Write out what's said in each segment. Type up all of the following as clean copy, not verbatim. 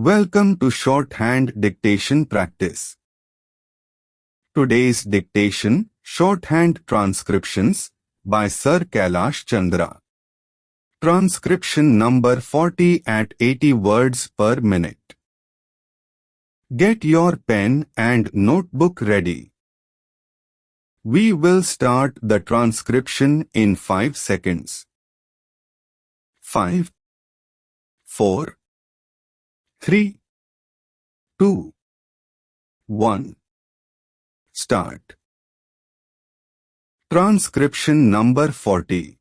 Welcome to Shorthand Dictation Practice. Today's dictation, Shorthand Transcriptions, by Sir Kailash Chandra. Transcription number 40 at 80 words per minute. Get your pen and notebook ready. We will start the transcription in 5 seconds. 5, 4, 3, 2, 1. Start. Transcription number 40.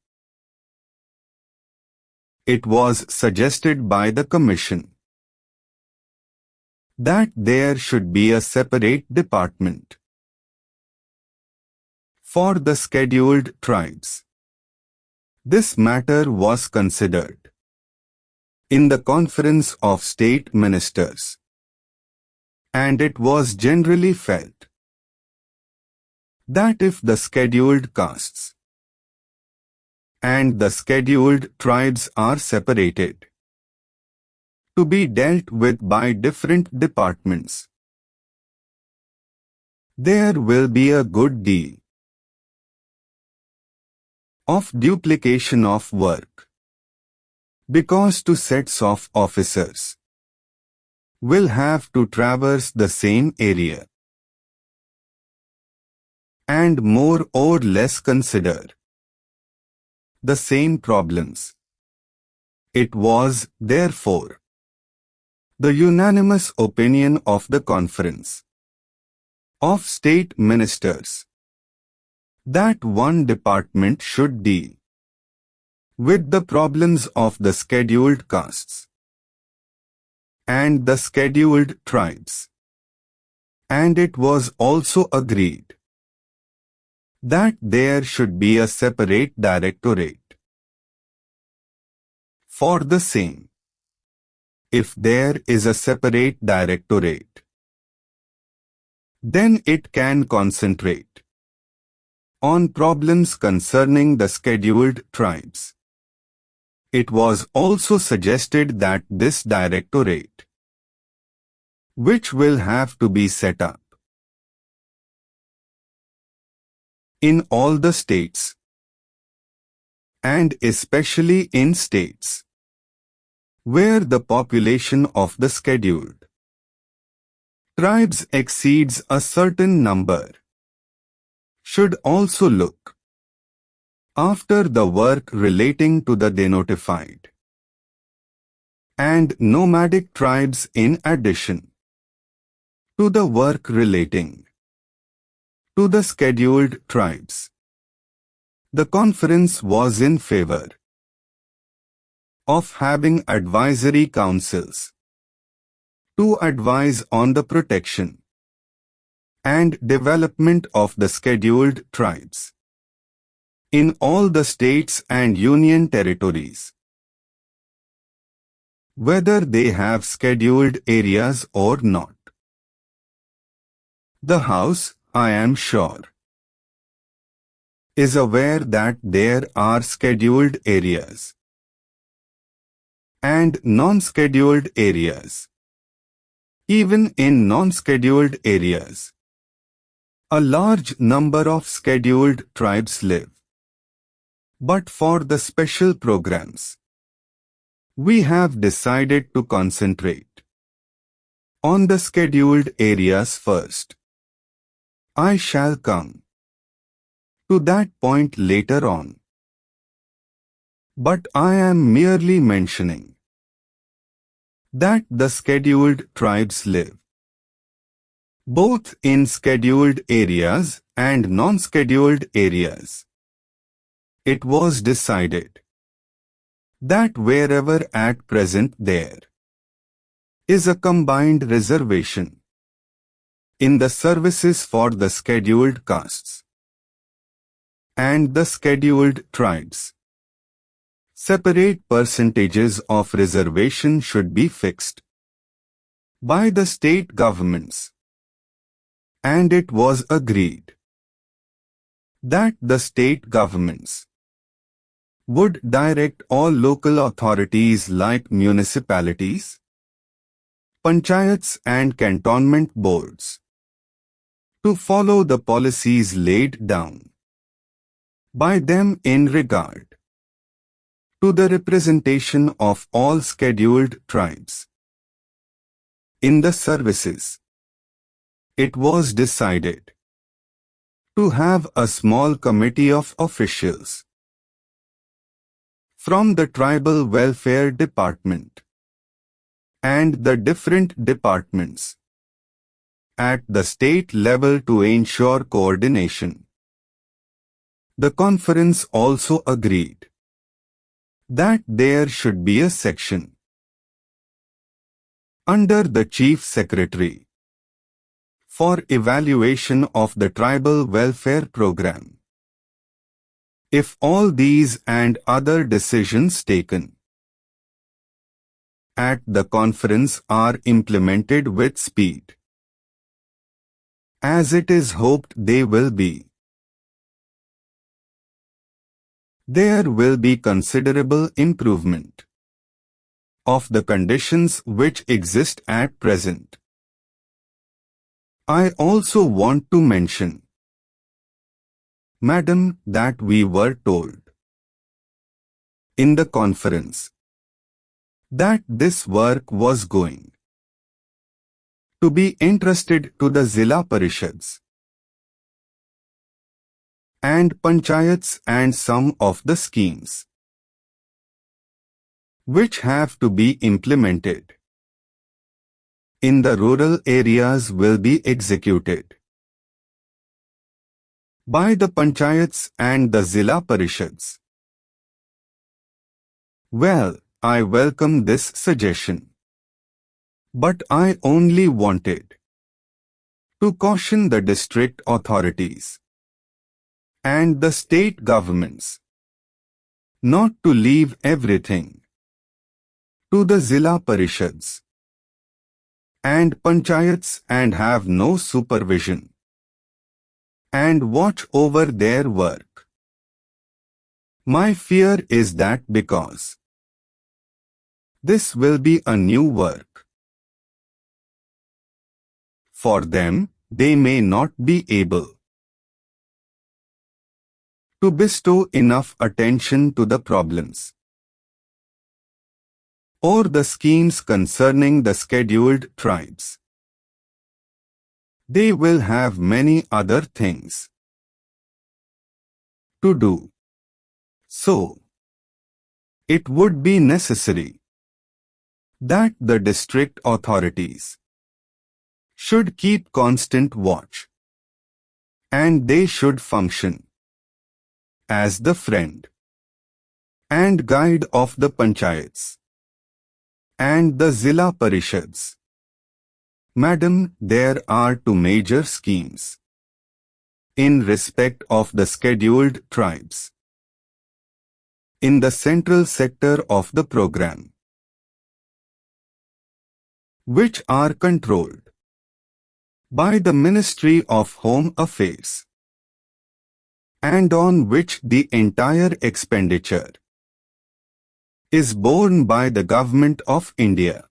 It was suggested by the Commission that there should be a separate department for the scheduled tribes. This matter was considered in the Conference of State Ministers, and it was generally felt that if the scheduled castes and the scheduled tribes are separated to be dealt with by different departments, there will be a good deal of duplication of work, because two sets of officers will have to traverse the same area and more or less consider the same problems. It was, therefore, the unanimous opinion of the Conference of State Ministers that one department should deal with the problems of the scheduled castes and the scheduled tribes, and it was also agreed that there should be a separate directorate for the same. If there is a separate directorate, then it can concentrate on problems concerning the scheduled tribes. It was also suggested that this directorate, which will have to be set up in all the states, and especially in states where the population of the scheduled tribes exceeds a certain number, should also look after the work relating to the denotified and nomadic tribes in addition to the work relating to the scheduled tribes. The conference was in favor of having advisory councils to advise on the protection and development of the scheduled tribes in all the states and union territories, whether they have scheduled areas or not. The House, I am sure, is aware that there are scheduled areas and non-scheduled areas. Even in non-scheduled areas, a large number of scheduled tribes live. But for the special programs, we have decided to concentrate on the scheduled areas first. I shall come to that point later on, but I am merely mentioning that the scheduled tribes live both in scheduled areas and non-scheduled areas. It was decided that wherever at present there is a combined reservation in the services for the scheduled castes and the scheduled tribes, separate percentages of reservation should be fixed by the state governments, and it was agreed that the state governments would direct all local authorities like municipalities panchayats and cantonment boards to follow the policies laid down by them in regard to the representation of all scheduled tribes in the services. It was decided to have a small committee of officials from the Tribal Welfare Department and the different departments at the state level to ensure coordination. The conference also agreed that there should be a section under the Chief Secretary for evaluation of the tribal welfare program. If all these and other decisions taken at the conference are implemented with speed, as it is hoped they will be, there will be considerable improvement of the conditions which exist at present. I also want to mention, Madam, that we were told in the conference that this work was going to be entrusted to the Zilla Parishads and Panchayats and some of the schemes which have to be implemented in the rural areas will be executed by the Panchayats and the Zilla Parishads. Well, I welcome this suggestion, but I only wanted to caution the district authorities and the state governments not to leave everything to the Zilla Parishads and Panchayats and have no supervision and watch over their work. My fear is that because this will be a new work for them, they may not be able to bestow enough attention to the problems or the schemes concerning the scheduled tribes. They will have many other things to do. So, it would be necessary that the district authorities should keep constant watch, and they should function as the friend and guide of the Panchayats and the Zilla Parishads. Madam, there are two major schemes in respect of the scheduled tribes in the central sector of the program, which are controlled by the Ministry of Home Affairs and on which the entire expenditure is borne by the Government of India.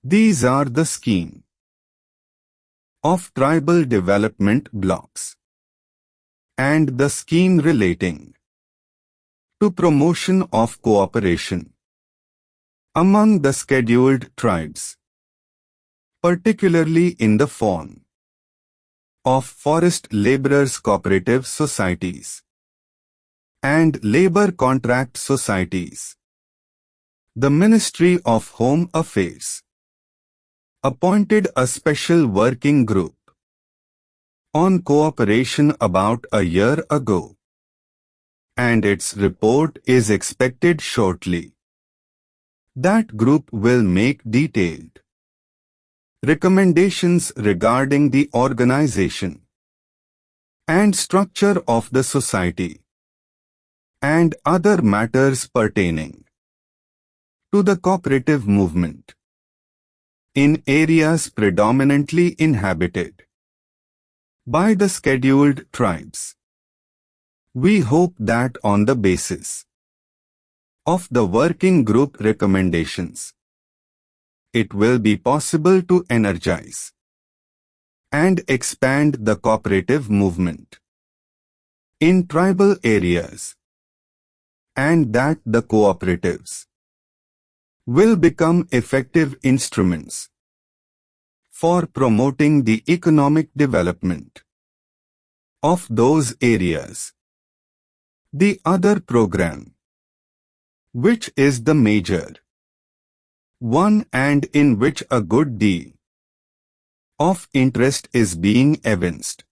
These are the scheme of tribal development blocks and the scheme relating to promotion of cooperation among the scheduled tribes, particularly in the form of forest laborers' cooperative societies and labor contract societies. The Ministry of Home Affairs appointed a special working group on cooperation about a year ago, and its report is expected shortly. That group will make detailed recommendations regarding the organization and structure of the society and other matters pertaining to the cooperative movement in areas predominantly inhabited by the scheduled tribes. We hope that on the basis of the working group recommendations, it will be possible to energize and expand the cooperative movement in tribal areas, and that the cooperatives will become effective instruments for promoting the economic development of those areas. The other program, which is the major one and in which a good deal of interest is being evinced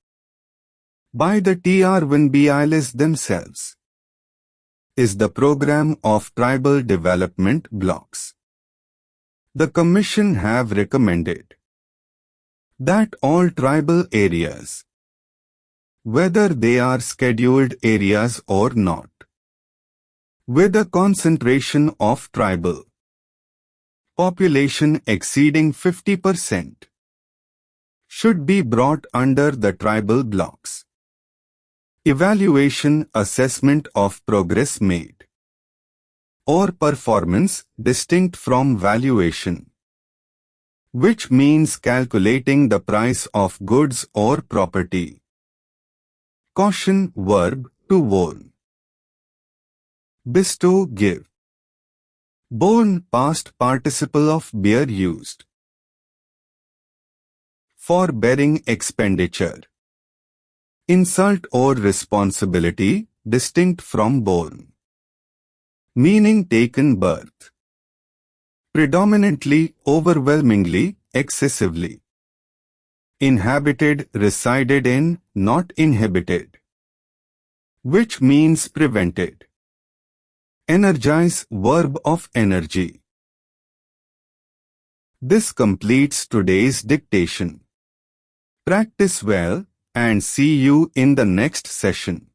by the TR1BILs themselves, is the program of tribal development blocks. The Commission have recommended that all tribal areas, whether they are scheduled areas or not, with a concentration of tribal population exceeding 50%, should be brought under the tribal blocks. Evaluation assessment of progress made or performance distinct from valuation, which means calculating the price of goods or property. Caution verb to warn. Bestow, give. Born past participle of bear used for bearing expenditure. Insult or responsibility distinct from born, meaning taken birth. Predominantly, overwhelmingly, excessively. Inhabited, resided in, not inhabited, which means prevented. Energize, verb of energy. This completes today's dictation. Practice well and see you in the next session.